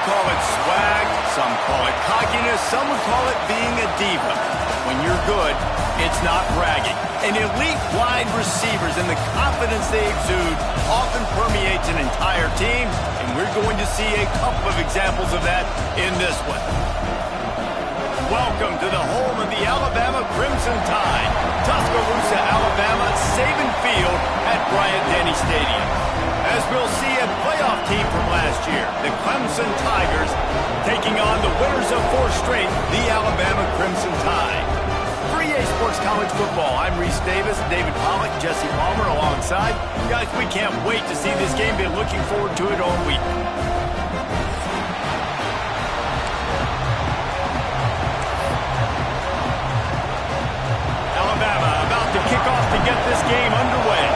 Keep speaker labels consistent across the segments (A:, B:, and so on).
A: would call it swag, some call it cockiness, some would call it being a diva. When you're good, it's not bragging. And elite wide receivers and the confidence they exude often permeates an entire team, and we're going to see a couple of examples of that in this one. Welcome to the home of the Alabama Crimson Tide, Tuscaloosa, Alabama, Saban Field at Bryant-Denny Stadium. As we'll see, a playoff team from last year, the Clemson Tigers, taking on the winners of 4 straight, the Alabama Crimson Tide. For EA Sports College Football, I'm Reese Davis, David Pollack, Jesse Palmer alongside. Guys, we can't wait to see this game. Been looking forward to it all week. Alabama about to kick off to get this game underway.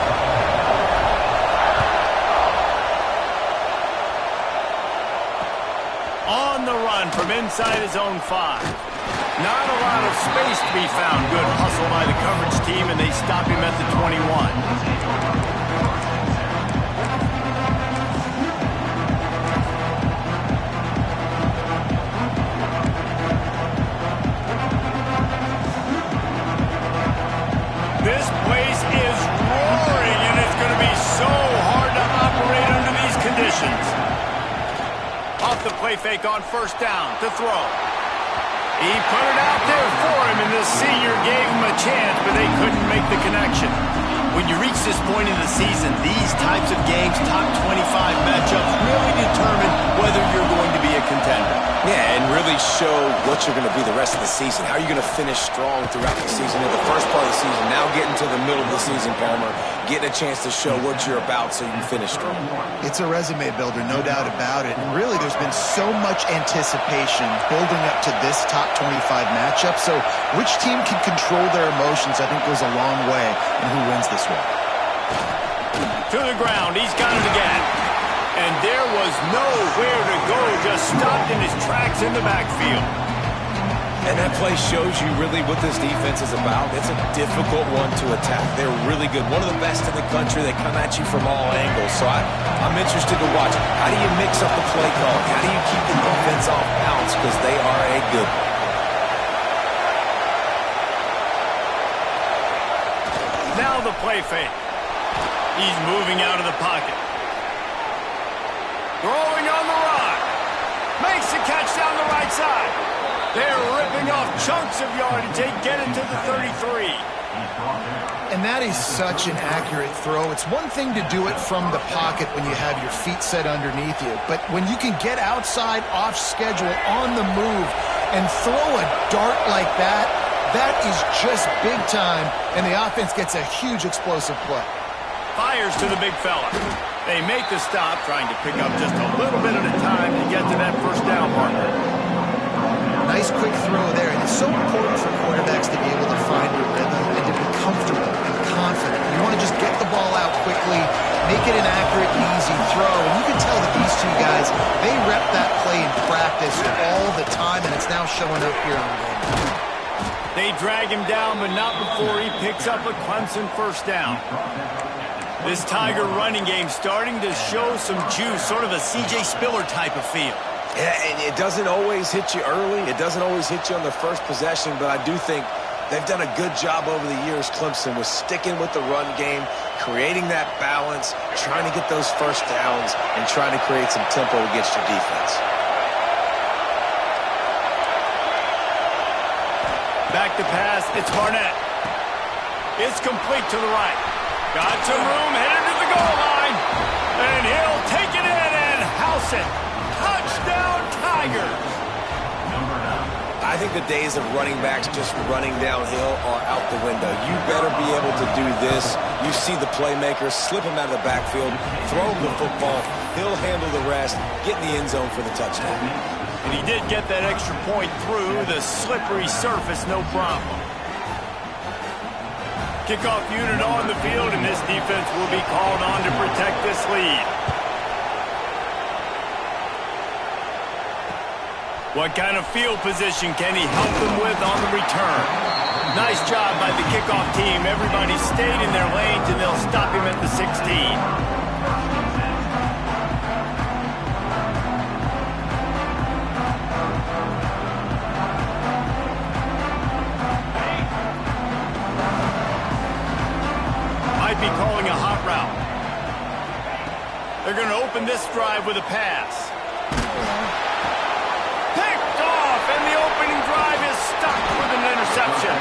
A: On the run from inside his own 5. Not a lot of space to be found. Good hustle by the coverage team, and they stop him at the 21. This place is roaring, and it's going to be so hard to operate under these conditions. Off the play fake on first down to throw. He put it out there for him, and the senior gave him a chance, but they couldn't make the connection. When you reach this point in the season, these types of games, top 25 matchups, really determine whether you're going to be a contender.
B: Yeah, and really show what you're going to be the rest of the season. How are you going to finish strong throughout the season? In the first part of the season, now getting to the middle of the season, Palmer, getting a chance to show what you're about so you can finish strong.
C: It's a resume builder, no doubt about it. And really, there's been so much anticipation building up to this top 25 matchup. So which team can control their emotions, I think, goes a long way in who wins this one.
A: To the ground, he's got it again. And there was nowhere to go, just stopped in his tracks in the backfield.
B: And that play shows you really what this defense is about. It's a difficult one to attack. They're really good. One of the best in the country. They come at you from all angles. So I'm interested to watch. How do you mix up the play call? How do you keep the defense off balance? Because they are a good one.
A: Now the play fake. He's moving out of the pocket. Throwing on the run. Makes the catch down the right side. They're ripping off chunks of yardage. They get it to the 33.
C: And that is such an accurate throw. It's one thing to do it from the pocket when you have your feet set underneath you, but when you can get outside, off schedule, on the move, and throw a dart like that, that is just big time, and the offense gets a huge explosive play.
A: Fires to the big fella. They make the stop, trying to pick up just a little bit at a time to get to that first down marker.
C: Nice quick throw there, and it's so important for quarterbacks to be able to find your rhythm and to be comfortable and confident. You want to just get the ball out quickly, make it an accurate and easy throw, and you can tell that these two guys, they rep that play in practice all the time, and it's now showing up here on the game.
A: They drag him down, but not before he picks up a Clemson first down. This Tiger running game starting to show some juice, sort of a C.J. Spiller type of feel.
B: Yeah, and it doesn't always hit you early. It doesn't always hit you on the first possession, but I do think they've done a good job over the years, Clemson, with sticking with the run game, creating that balance, trying to get those first downs, and trying to create some tempo against your defense.
A: Back to pass, it's Barnett. It's complete to the right. Got some room, headed to the goal line. And he'll take it in and house it. Touchdown, Tigers.
B: I think the days of running backs just running downhill are out the window. You better be able to do this. You see the playmaker, slip him out of the backfield, throw him the football. He'll handle the rest, get in the end zone for the touchdown.
A: And he did get that extra point through the slippery surface, no problem. Kickoff unit on the field, and this defense will be called on to protect this lead. What kind of field position can he help them with on the return? Nice job by the kickoff team. Everybody stayed in their lanes, and they'll stop him at the 16. They're going to open this drive with a pass. Picked off, and the opening drive is stuck with an interception.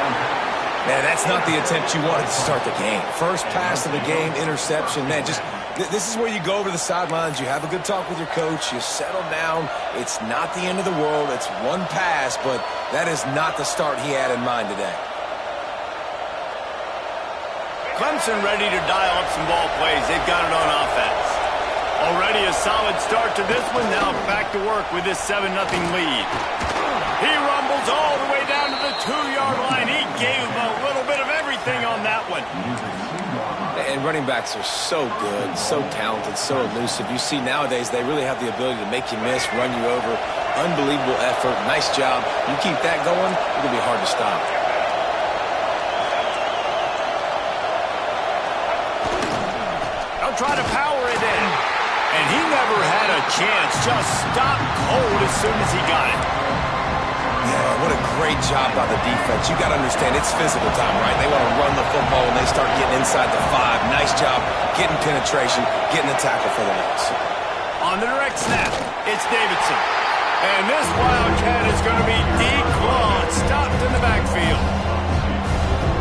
B: Man, that's not the attempt you wanted to start the game. First pass of the game, interception. Man, this is where you go over the sidelines. You have a good talk with your coach. You settle down. It's not the end of the world. It's one pass, but that is not the start he had in mind today.
A: Clemson ready to dial up some ball plays. They've got it on offense. Already a solid start to this one. Now back to work with this 7-0 lead. He rumbles all the way down to the 2-yard line. He gave a little bit of everything on that one.
B: And running backs are so good, so talented, so elusive. You see nowadays they really have the ability to make you miss, run you over. Unbelievable effort. Nice job. You keep that going, it'll be hard to stop.
A: They'll try to power it in. And he never had a chance. Just stopped cold as soon as he got it.
B: Yeah, what a great job by the defense. You got to understand, it's physical time, right? They want to run the football when they start getting inside the 5. Nice job getting penetration, getting the tackle for the loss.
A: On the direct snap, it's Davidson. And this Wildcat is going to be declawed, stopped in the backfield.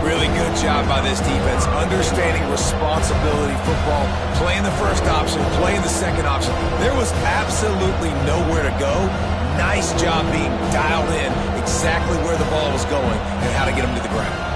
B: Really good job by this defense, understanding responsibility football, playing the first option, playing the second option. There was absolutely nowhere to go. Nice job being dialed in exactly where the ball was going and how to get him to the ground.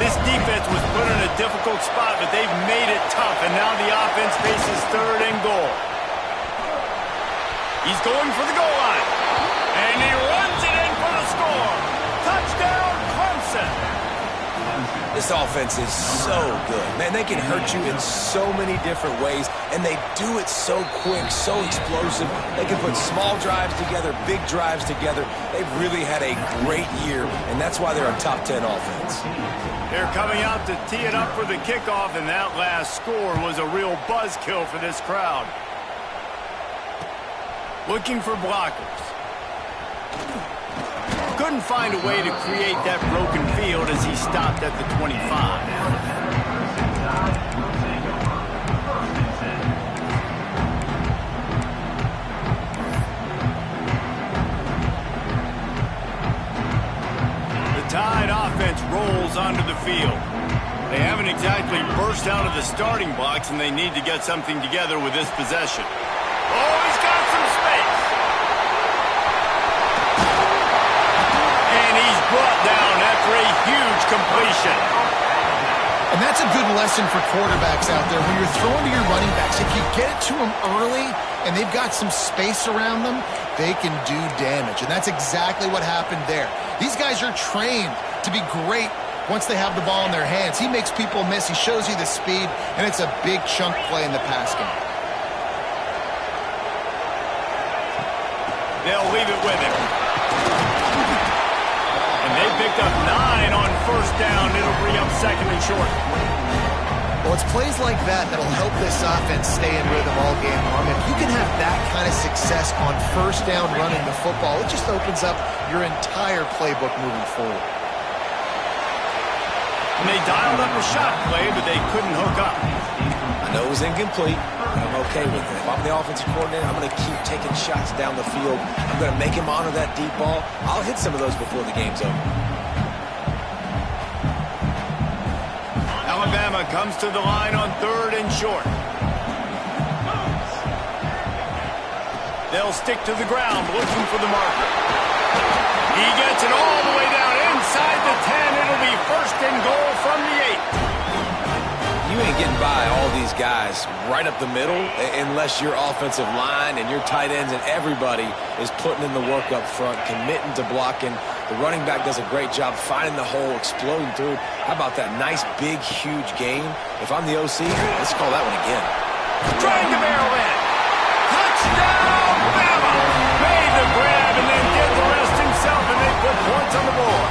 A: This defense was put in a difficult spot, but they've made it tough, and now the offense faces 3rd and goal. He's going for the goal line, and he runs it in for the score. Touchdown, Clemson.
B: This offense is so good. Man, they can hurt you in so many different ways, and they do it so quick, so explosive. They can put small drives together, big drives together. They've really had a great year, and that's why they're a top 10 offense.
A: They're coming out to tee it up for the kickoff, and that last score was a real buzzkill for this crowd. Looking for blockers. Couldn't find a way to create that broken field as he stopped at the 25. The Tide offense rolls onto the field. They haven't exactly burst out of the starting blocks, and they need to get something together with this possession. Oh, he's got some space. And he's brought down after a huge completion.
C: And that's a good lesson for quarterbacks out there. When you're throwing to your running backs, if you get it to them early and they've got some space around them, they can do damage. And that's exactly what happened there. These guys are trained to be great once they have the ball in their hands. He makes people miss. He shows you the speed, and it's a big chunk play in the pass game.
A: They'll leave it with him. And they picked up 9 on 1st down. It'll bring up 2nd and short.
C: Well, it's plays like that that'll help this offense stay in rhythm all game long. If you can have that kind of success on 1st down running the football, it just opens up your entire playbook moving forward.
A: And they dialed up a shot play, but they couldn't hook up.
B: I know it was incomplete, but I'm okay with it. If I'm the offensive coordinator, I'm going to keep taking shots down the field. I'm going to make him honor that deep ball. I'll hit some of those before the game's over.
A: Alabama comes to the line on 3rd and short. They'll stick to the ground looking for the marker. He gets it all the way down inside the 10. It'll be 1st and goal from the 8.
B: You ain't getting by all these guys right up the middle unless your offensive line and your tight ends and everybody is putting in the work up front, committing to blocking. The running back does a great job finding the hole, exploding through. How about that nice, big, huge game? If I'm the OC, let's call that one again.
A: Trying to barrel in. Touchdown, Bama! Made the grab and then did the rest himself, and they put points on the board.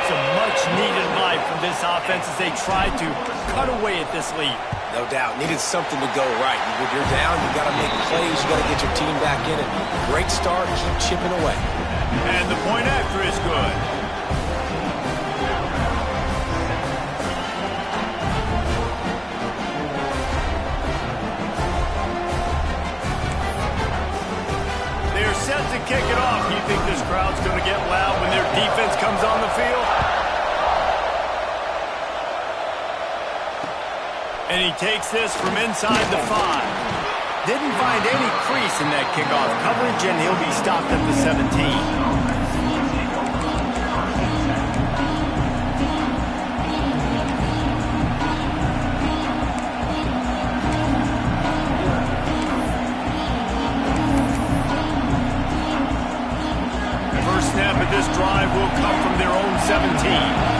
A: Some much-needed life from this offense as they try to cut away at this lead.
B: No doubt. Needed something to go right. When you're down, you got to make plays. You got to get your team back in. And great start. Keep chipping away.
A: And the point after is good. They're set to kick it off. You think this crowd's going to get loud when their defense comes on the field? And he takes this from inside the 5. Didn't find any crease in that kickoff coverage, and he'll be stopped at the 17. First snap of this drive will come from their own 17.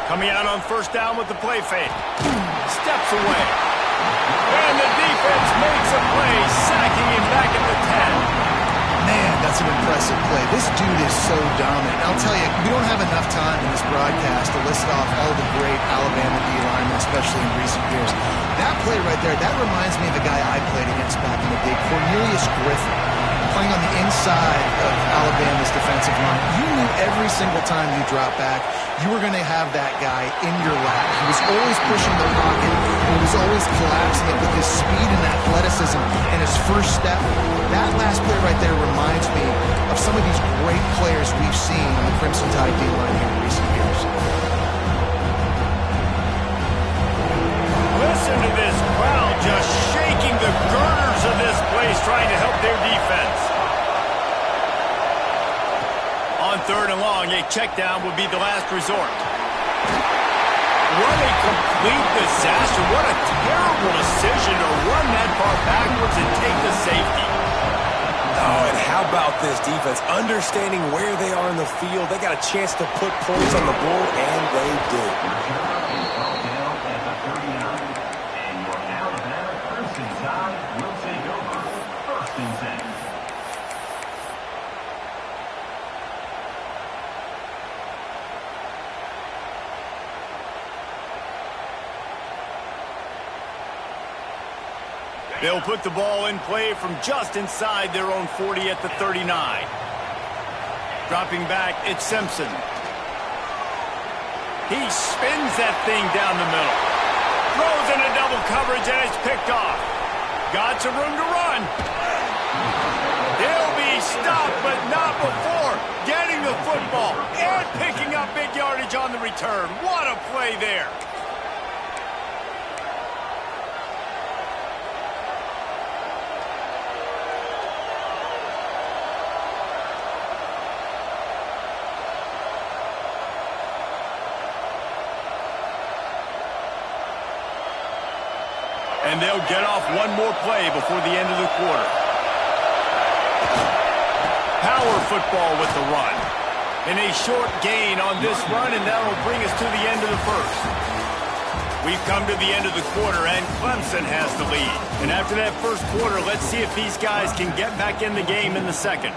A: Coming out on first down with the play fake. Steps away. And the defense makes a play, sacking him back at the 10.
C: Man, that's an impressive play. This dude is so dominant. I'll tell you, we don't have enough time in this broadcast to list off all the great Alabama D-linemen, especially in recent years. That play right there, that reminds me of the guy I played against back in the day, Cornelius Griffin, playing on the inside of Alabama's defensive line. You knew every single time you dropped back, you were going to have that guy in your lap. He was always pushing the pocket. He was always collapsing it with his speed and athleticism and his first step. That last play right there reminds me of some of these great players we've seen on the Crimson Tide D-line here in recent years.
A: Listen to this crowd just shaking the girders of this place, trying to help their defense. On third and long, a check down would be the last resort. What a complete disaster. What a terrible decision to run that far backwards and take the safety.
B: Oh, and how about this defense? Understanding where they are in the field. They got a chance to put points on the board, and they did.
A: They'll put the ball in play from just inside their own 40 at the 39. Dropping back, it's Simpson. He spins that thing down the middle. Throws into double coverage, and it's picked off. Got some room to run. He'll be stopped, but not before getting the football and picking up big yardage on the return. What a play there. And they'll get off one more play before the end of the quarter. Power football with the run. And a short gain on this run, and that'll bring us to the end of the first. We've come to the end of the quarter, and Clemson has the lead. And after that first quarter, let's see if these guys can get back in the game in the second.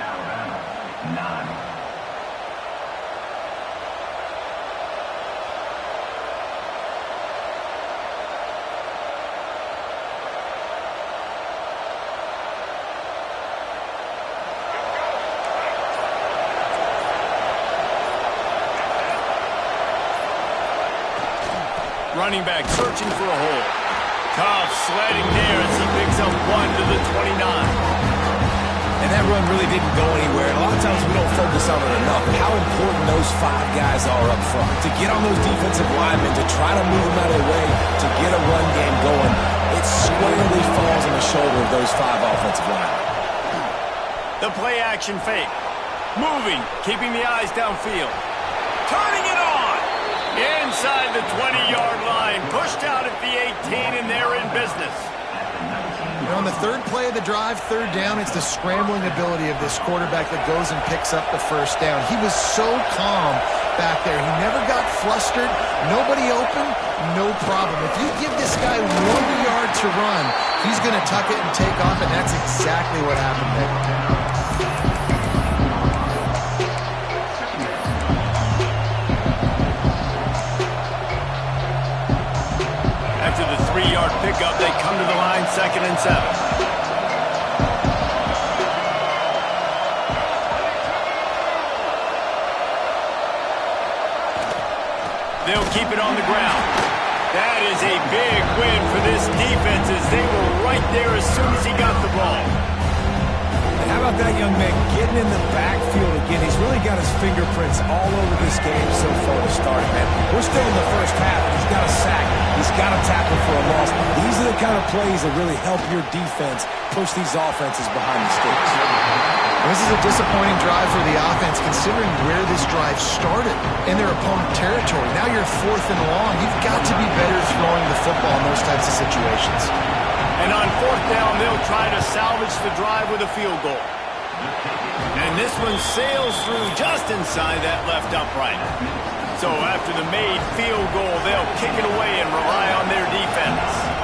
A: Running back searching for a hole. Tough sledding there as he picks up one to the 29.
B: And that run really didn't go anywhere. And a lot of times we don't focus on it enough. How important those 5 guys are up front. To get on those defensive linemen, to try to move them out of the way, to get a run game going, it squarely falls on the shoulder of those 5 offensive linemen.
A: The play action fake. Moving, keeping the eyes downfield. Turning it on. Inside the 20-yard line, pushed out at the 18, and they're in business.
C: On the third play of the drive, third down, it's the scrambling ability of this quarterback that goes and picks up the first down. He was so calm back there. He never got flustered. Nobody open, no problem. If you give this guy 1 yard to run, he's going to tuck it and take off, and that's exactly what happened there.
A: After the 3-yard pickup, they come to the line, 2nd and 7. They'll keep it on the ground. That is a big win for this defense as they were right there as soon as he got the ball.
B: And how about that young man getting in the backfield again? He's really got his fingerprints all over this game so far to start, man. We're still in the first half. He's got a sack. He's got a tackle for a loss. These are the kind of plays that really help your defense push these offenses behind the sticks.
C: This is a disappointing drive for the offense considering where this drive started in their opponent territory. Now you're 4th and long. You've got to be better throwing the football in those types of situations.
A: And on 4th down, they'll try to salvage the drive with a field goal. And this one sails through just inside that left upright. So after the made field goal, they'll kick it away and rely on their defense.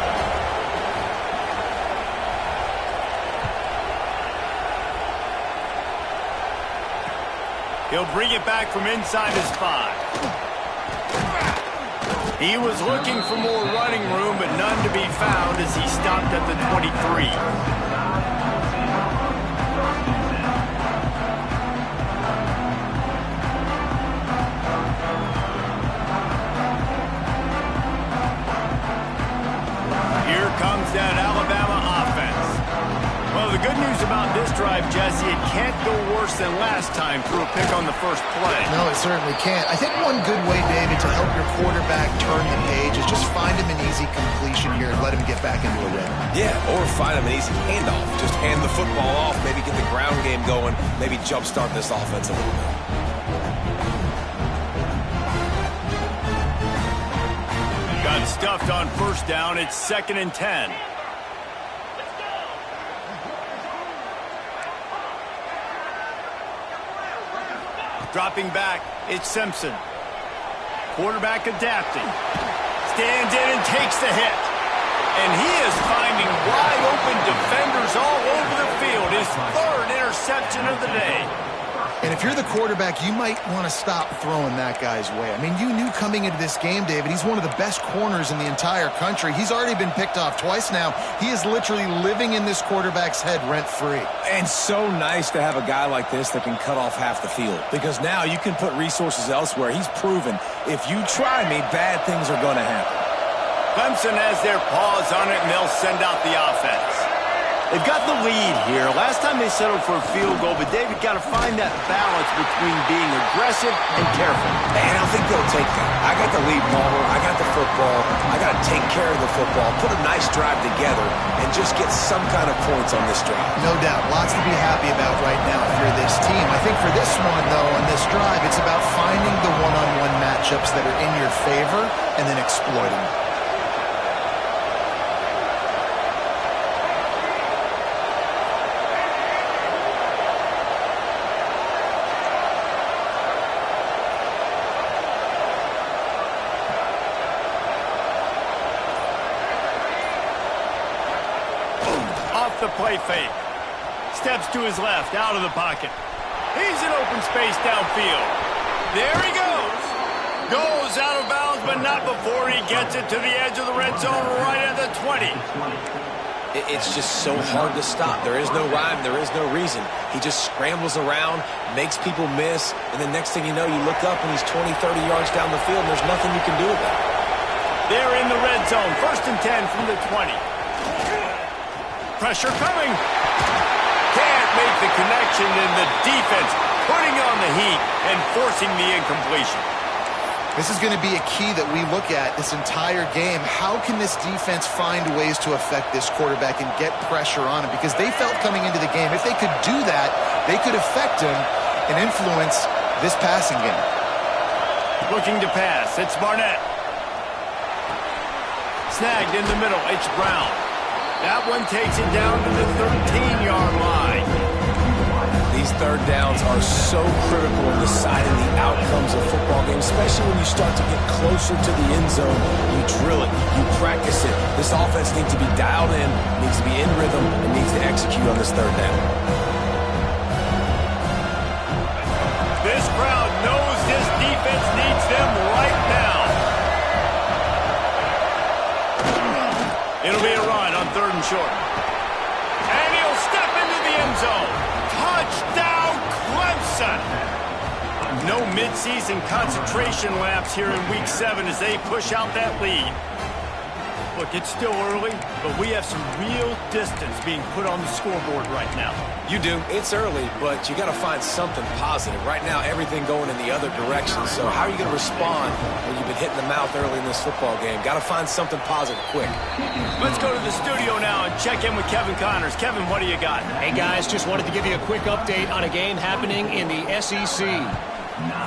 A: He'll bring it back from inside his 5. He was looking for more running room, but none to be found as he stopped at the 23. Here comes that Alabama offense. Well, the good news about this drive, Jesse, it can't go worse than last time through a pick on the first play.
C: No, it certainly can't. I think one good way, David, to help your quarterback turn the page is just find him an easy completion here and let him get back into a rhythm.
B: Yeah, or find him an easy handoff. Just hand the football off, maybe get the ground game going, maybe jumpstart this offense a little bit.
A: Got stuffed on 1st down. It's 2nd and 10. Dropping back, it's Simpson. Quarterback adapting. Stands in and takes the hit. And he is finding wide open defenders all over the field. His 3rd interception of the day.
C: And if you're the quarterback, you might want to stop throwing that guy's way. I mean, you knew coming into this game, David, he's one of the best corners in the entire country. He's already been picked off twice now. He is literally living in this quarterback's head rent-free.
B: And so nice to have a guy like this that can cut off half the field. Because now you can put resources elsewhere. He's proven, if you try me, bad things are going to happen.
A: Clemson has their paws on it, and they'll send out the offense. They've got the lead here. Last time they settled for a field goal, but David got to find that balance between being aggressive and careful.
B: And I think they'll take that. I got the lead, Palmer. I got the football. I got to take care of the football, put a nice drive together, and just get some kind of points on this drive.
C: No doubt. Lots to be happy about right now if you're this team. I think for this one, though, on this drive, it's about finding the one-on-one matchups that are in your favor and then exploiting them.
A: The play fake. Steps to his left, out of the pocket. He's in open space downfield. There he goes. Goes out of bounds, but not before he gets it to the edge of the red zone right at the 20.
B: It's just so hard to stop. There is no rhyme. There is no reason. He just scrambles around, makes people miss, and the next thing you know, you look up and he's 20, 30 yards down the field, and there's nothing you can do about it.
A: They're in the red zone. 1st and 10 from the 20. Pressure coming. Can't make the connection, and the defense putting on the heat and forcing the incompletion.
C: This is going to be a key that we look at this entire game. How can this defense find ways to affect this quarterback and get pressure on him? Because they felt coming into the game, if they could do that, they could affect him and influence this passing game.
A: Looking to pass. It's Barnett. Snagged in the middle. It's Brown. That one takes it down to the 13-yard line.
B: These third downs are so critical in deciding the outcomes of football games, especially when you start to get closer to the end zone. You drill it. You practice it. This offense needs to be dialed in, needs to be in rhythm, and needs to execute on this third down.
A: short. And he'll step into the end zone. Touchdown, Clemson! No midseason concentration laps here in Week 7 as they push out that lead. Look, it's still early, but we have some real distance being put on the scoreboard right now.
B: You do. It's early, but you got to find something positive. Right now, everything going in the other direction. So how are you going to respond when you've been hit in the mouth early in this football game? Got to find something positive quick.
A: Let's go to the studio now and check in with Kevin Connors. Kevin, what do you got?
D: Hey, guys, just wanted to give you a quick update on a game happening in the SEC.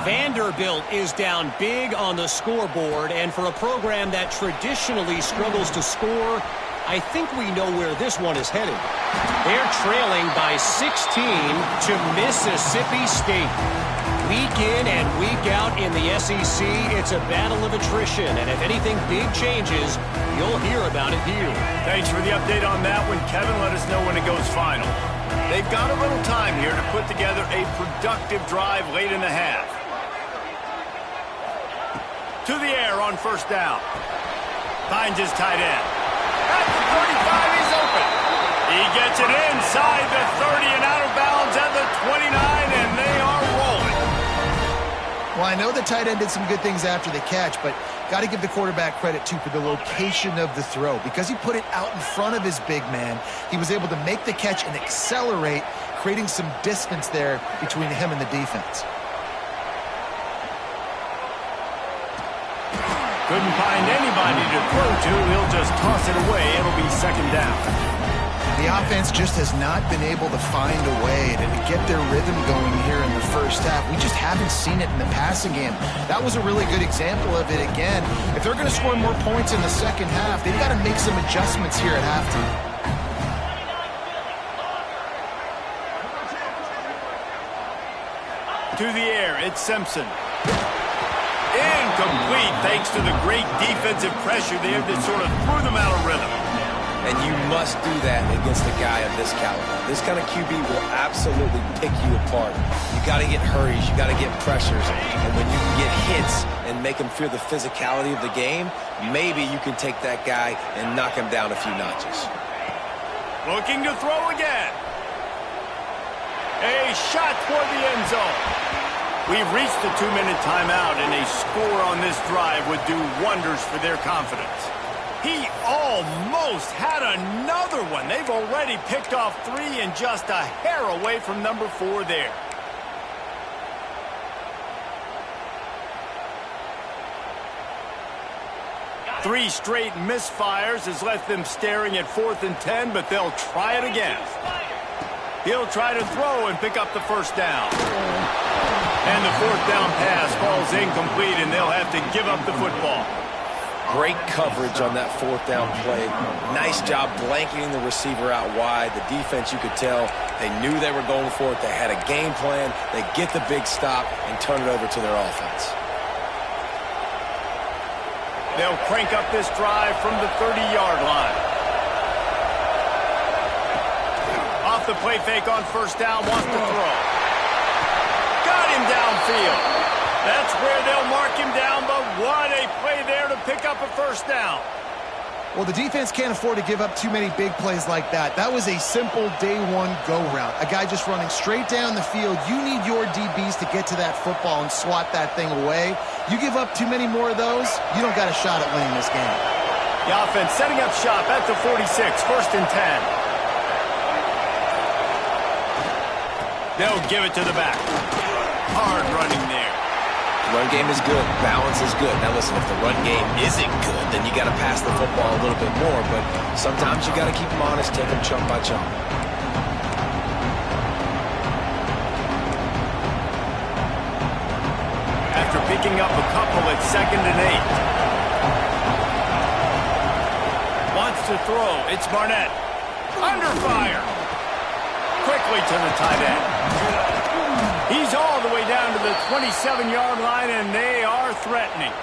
D: Vanderbilt is down big on the scoreboard, and for a program that traditionally struggles to score, I think we know where this one is headed. They're trailing by 16 to Mississippi State. Week in and week out in the SEC, it's a battle of attrition, and if anything big changes, you'll hear about it here.
A: Thanks for the update on that one, Kevin. Let us know when it goes final. They've got a little time here to put together a productive drive late in the half. To the air on first down. Finds his tight end. At the 35, he's open. He gets it inside the 30 and out of bounds at the 29, and they are rolling.
C: Well, I know the tight end did some good things after the catch, but got to give the quarterback credit, too, for the location of the throw. Because he put it out in front of his big man, he was able to make the catch and accelerate, creating some distance there between him and the defense.
A: Couldn't find anybody to throw to. He'll just toss it away. It'll be second down.
C: The offense just has not been able to find a way to get their rhythm going here in the first half. We just haven't seen it in the passing game. That was a really good example of it again. If they're going to score more points in the second half, they've got to make some adjustments here at halftime.
A: To the air, it's Simpson. Incomplete thanks to the great defensive pressure there that sort of threw them out of rhythm.
B: And you must do that against a guy of this caliber. This kind of QB will absolutely pick you apart. You got to get hurries, you got to get pressures, and when you can get hits and make him feel the physicality of the game, maybe you can take that guy and knock him down a few notches.
A: Looking to throw again. A shot toward the end zone. We've reached the 2-minute timeout, and a score on this drive would do wonders for their confidence. He almost had another one. They've already picked off 3 and just a hair away from number 4 there. Three straight misfires has left them staring at 4th and 10, but they'll try it again. He'll try to throw and pick up the first down. And the 4th down pass falls incomplete, and they'll have to give up the football.
B: Great coverage on that 4th down play. Nice job blanketing the receiver out wide. The defense, you could tell, they knew they were going for it. They had a game plan. They get the big stop and turn it over to their offense.
A: They'll crank up this drive from the 30-yard line. Off the play fake on first down, wants to throw. Got him downfield. That's where they'll mark him down, but what a play there to pick up a first down.
C: Well, the defense can't afford to give up too many big plays like that. That was a simple day one go route. A guy just running straight down the field. You need your DBs to get to that football and swat that thing away. You give up too many more of those, you don't got a shot at winning this game.
A: The offense setting up shop at the 46, 1st and 10. They'll give it to the back. Hard running there.
B: Run game is good. Balance is good. Now listen, if the run game isn't good, then you got to pass the football a little bit more. But sometimes you got to keep them honest, take them chunk by chunk.
A: After picking up a couple at 2nd and 8. Wants to throw. It's Barnett. Under fire. Quickly to the tight end. He's all the way down to the 27-yard line, and they are threatening.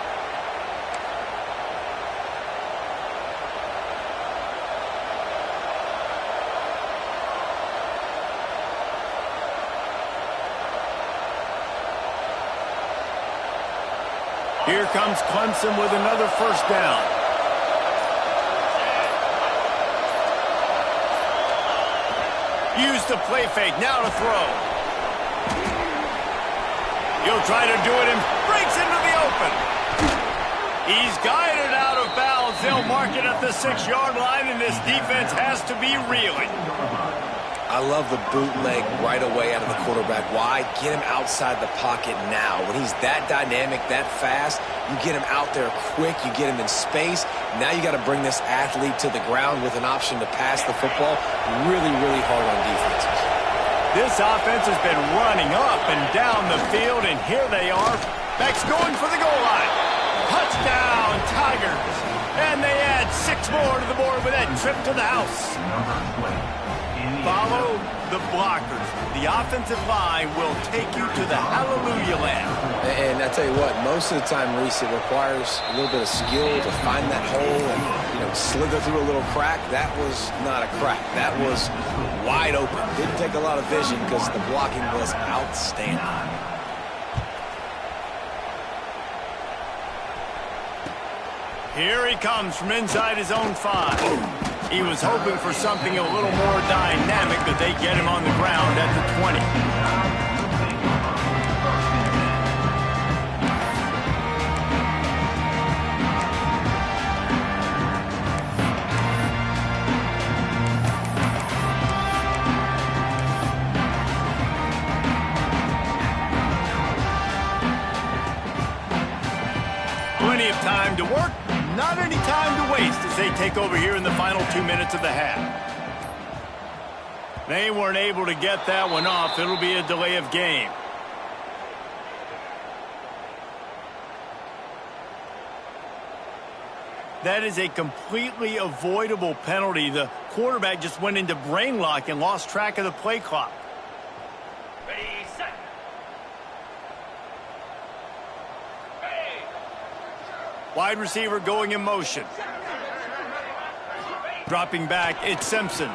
A: Here comes Clemson with another first down. Use the play fake, now to throw. He'll try to do it and breaks into the open. He's guided out of bounds. They'll mark it at the 6-yard line, and this defense has to be reeling.
B: I love the bootleg right away out of the quarterback. Why? Get him outside the pocket now. When he's that dynamic, that fast, you get him out there quick, you get him in space. Now you got to bring this athlete to the ground with an option to pass the football. Really, really hard on defenses.
A: This offense has been running up and down the field, and here they are. Backs going for the goal line. Touchdown, Tigers. And they add 6 more to the board with that trip to the house. Follow the blockers. The offensive line will take you to the hallelujah land.
B: And I tell you what, most of the time, Reese, it requires a little bit of skill to find that hole and, slither through a little crack. That was not a crack. That was wide open. Didn't take a lot of vision because the blocking was outstanding.
A: Here he comes from inside his own 5. He was hoping for something a little more dynamic, but they get him on the ground at the 20. Plenty of time to work. Not any time to waste as they take over here in the final 2 minutes of the half. They weren't able to get that one off. It'll be a delay of game. That is a completely avoidable penalty. The quarterback just went into brain lock and lost track of the play clock.
E: Ready, set.
A: Wide receiver going in motion. Dropping back, it's Simpson.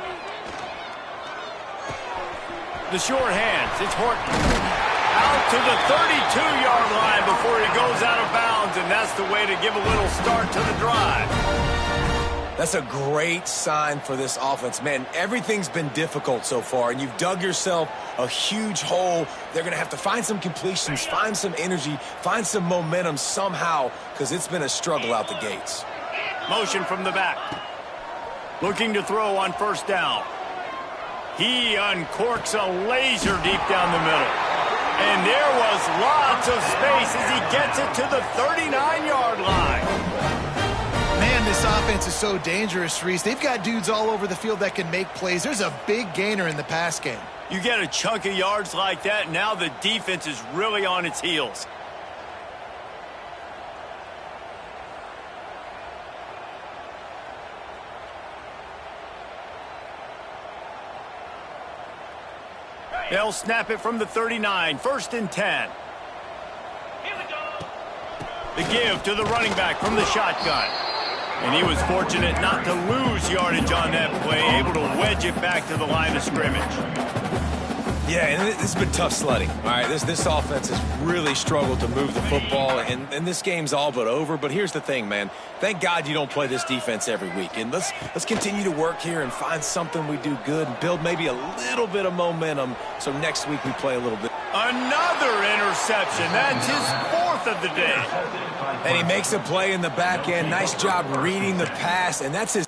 A: The short hands, it's Horton. Out to the 32-yard line before he goes out of bounds, and that's the way to give a little start to the drive.
B: That's a great sign for this offense. Man, everything's been difficult so far, and you've dug yourself a huge hole. They're going to have to find some completions, find some energy, find some momentum somehow, because it's been a struggle out the gates.
A: Motion from the back. Looking to throw on first down. He uncorks a laser deep down the middle. And there was lots of space as he gets it to the 39-yard line.
C: Man, this offense is so dangerous, Reese. They've got dudes all over the field that can make plays. There's a big gainer in the pass game.
A: You get a chunk of yards like that, now the defense is really on its heels. They'll snap it from the 39, 1st and 10.
E: Here we go.
A: The give to the running back from the shotgun. And he was fortunate not to lose yardage on that play, able to wedge it back to the line of scrimmage.
B: Yeah, and this has been tough sledding. All right, this offense has really struggled to move the football, and this game's all but over. But here's the thing, man. Thank God you don't play this defense every week. And let's continue to work here and find something we do good and build maybe a little bit of momentum so next week we play a little bit.
A: Another interception. That's his 4th of the day.
B: And he makes a play in the back end. Nice job reading the pass, and that's his...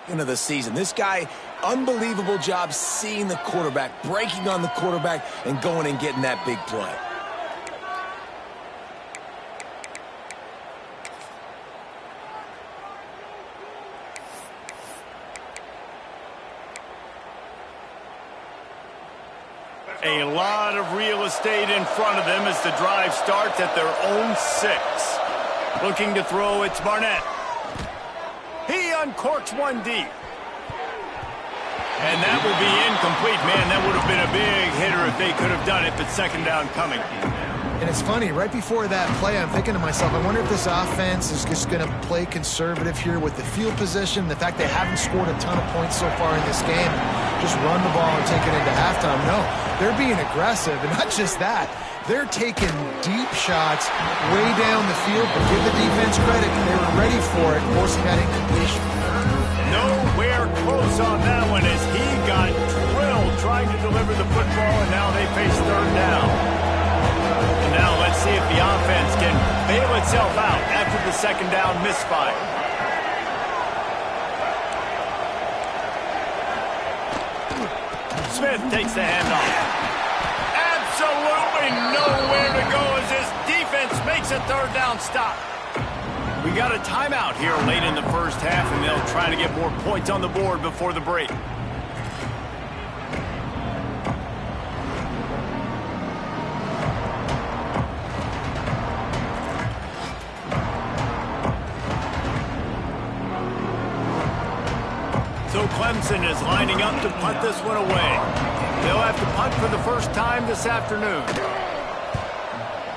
B: Of the season. This guy, unbelievable job seeing the quarterback, breaking on the quarterback, and going and getting that big play.
A: A lot of real estate in front of them as the drive starts at their own 6. Looking to throw, it's Barnett. He uncorks one deep. And that will be incomplete. Man, that would have been a big hitter if they could have done it, but 2nd down coming.
C: And it's funny, right before that play, I'm thinking to myself, I wonder if this offense is just going to play conservative here with the field position, the fact they haven't scored a ton of points so far in this game, just run the ball and take it into halftime. No, they're being aggressive, and not just that. They're taking deep shots way down the field, but give the defense credit. They were ready for it, forcing that incompletion.
A: Nowhere close on that one as he got drilled trying to deliver the football, and now they face third down. And now let's see if the offense can bail itself out after the second down misfire. Smith takes the handoff. Absolutely nowhere to go as this defense makes a third down stop. We got a timeout here late in the first half, and they'll try to get more points on the board before the break. So Clemson is lining up to punt this one away. They'll have to punt for the first time this afternoon.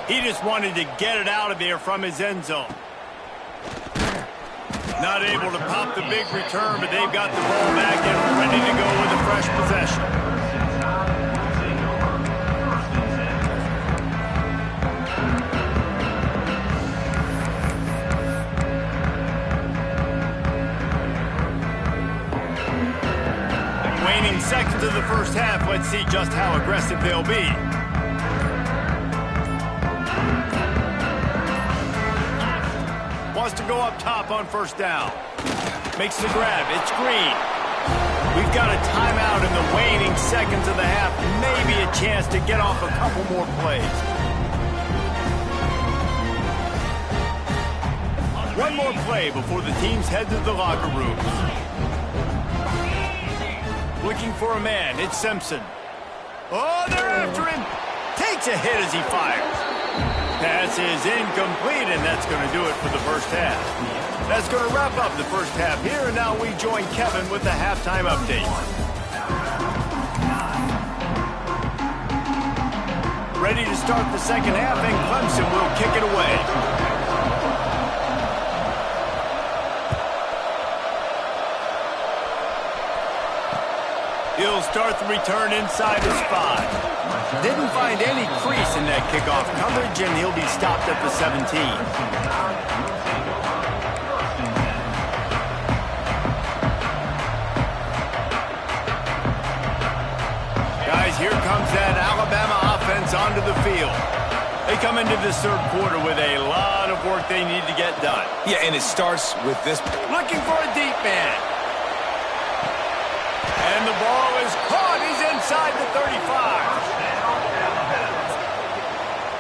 A: He just wanted to get it out of there from his end zone. Not able to pop the big return, but they've got the ball back and ready to go with a fresh possession. Waning seconds of the first half, let's see just how aggressive they'll be. Wants to go up top on first down. Makes the grab. It's Green. We've got a timeout in the waning seconds of the half. Maybe a chance to get off a couple more plays. One more play before the teams head to the locker rooms. Looking for a man. It's Simpson. Oh, they're after him. Takes a hit as he fires. Pass is incomplete, and that's going to do it for the first half. That's going to wrap up the first half here, and now we join Kevin with the halftime update. Ready to start the second half, and Clemson will kick it away. He'll start the return inside his 5. Didn't find any crease in that kickoff coverage, and he'll be stopped at the 17. Guys, here comes that Alabama offense onto the field. They come into this third quarter with a lot of work they need to get done.
B: Yeah, and it starts with this.
A: Looking for a deep man. And the ball is caught. He's inside the 35.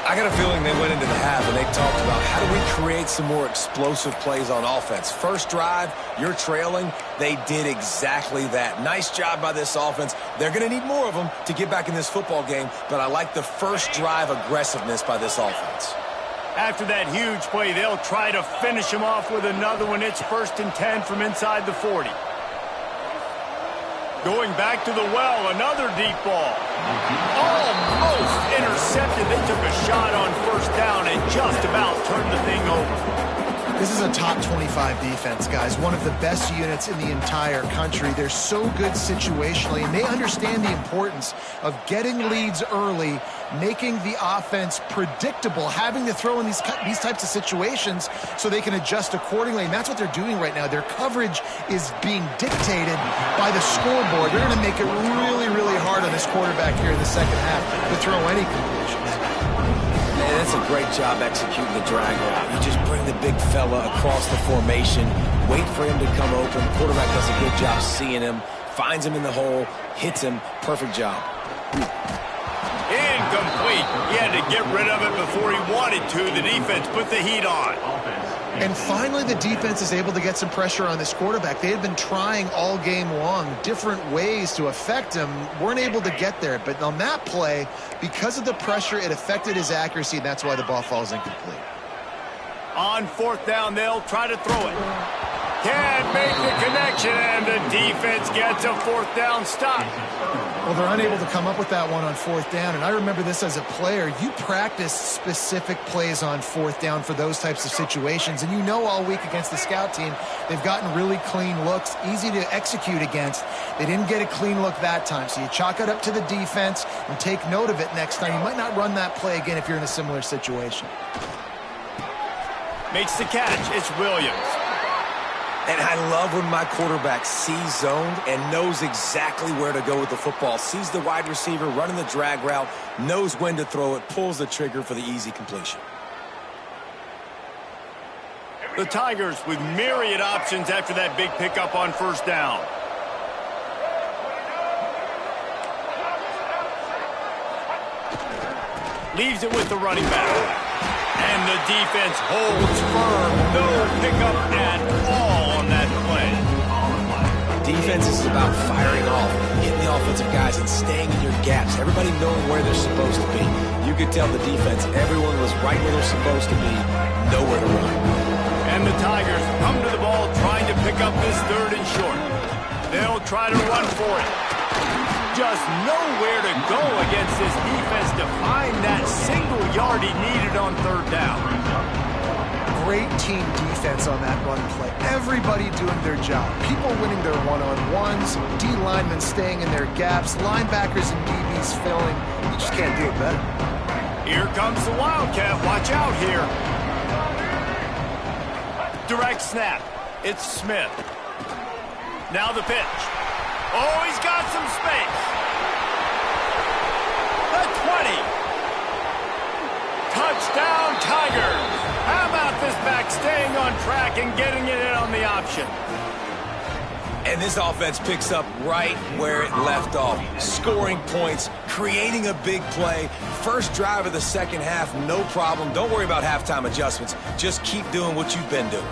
B: I got a feeling they went into the half and they talked about how do we create some more explosive plays on offense. First drive, you're trailing. They did exactly that. Nice job by this offense. They're going to need more of them to get back in this football game, but I like the first drive aggressiveness by this offense.
A: After that huge play, they'll try to finish him off with another one. It's 1st and 10 from inside the 40. Going back to the well, another deep ball. Almost intercepted. They took a shot on first down and just about turned the thing over.
C: This is a top 25 defense, guys. One of the best units in the entire country. They're so good situationally, and they understand the importance of getting leads early, making the offense predictable, having to throw in these types of situations so they can adjust accordingly. And that's what they're doing right now. Their coverage is being dictated by the scoreboard. They're going to make it really, really hard on this quarterback here in the second half to throw any completions.
B: Man, that's a great job executing the drag route. You just bring the big fella across the formation, wait for him to come open. Quarterback does a good job seeing him, finds him in the hole, hits him. Perfect job.
A: Incomplete. He had to get rid of it before he wanted to. The defense put the heat on.
C: And finally, the defense is able to get some pressure on this quarterback. They had been trying all game long different ways to affect him. Weren't able to get there. But on that play, because of the pressure, it affected his accuracy, and that's why the ball falls incomplete.
A: On 4th down, they'll try to throw it. Can't make the connection. possession, and the defense gets a fourth down stop.
C: Well, they're unable to come up with that one on fourth down, and I remember this as a player. You practice specific plays on fourth down for those types of situations, and you know all week against the scout team, they've gotten really clean looks, easy to execute against. They didn't get a clean look that time, so you chalk it up to the defense and take note of it next time. You might not run that play again if you're in a similar situation.
A: Makes the catch. It's Williams.
B: And I love when my quarterback sees zoned and knows exactly where to go with the football. Sees the wide receiver running the drag route, knows when to throw it, pulls the trigger for the easy completion.
A: The Tigers with myriad options after that big pickup on first down. Leaves it with the running back. And the defense holds firm. No pickup at all on that play.
B: Defense is about firing off, hitting the offensive guys, and staying in your gaps. Everybody knowing where they're supposed to be. You could tell the defense, everyone was right where they're supposed to be, nowhere to run.
A: And the Tigers come to the ball trying to pick up this third and short. They'll try to run for it. Just nowhere to go against this defense to find that single yard he needed on third down.
C: Great team defense on that run play. Everybody doing their job. People winning their one-on-ones, D linemen staying in their gaps, linebackers and DBs filling. You just can't do it better.
A: Here comes the Wildcat. Watch out here. Direct snap. It's Smith. Now the pitch. Oh, he's got some space. The 20. Touchdown, Tigers. How about this back staying on track and getting it in on the option?
B: And this offense picks up right where it left off. Scoring points, creating a big play. First drive of the second half, no problem. Don't worry about halftime adjustments. Just keep doing what you've been doing.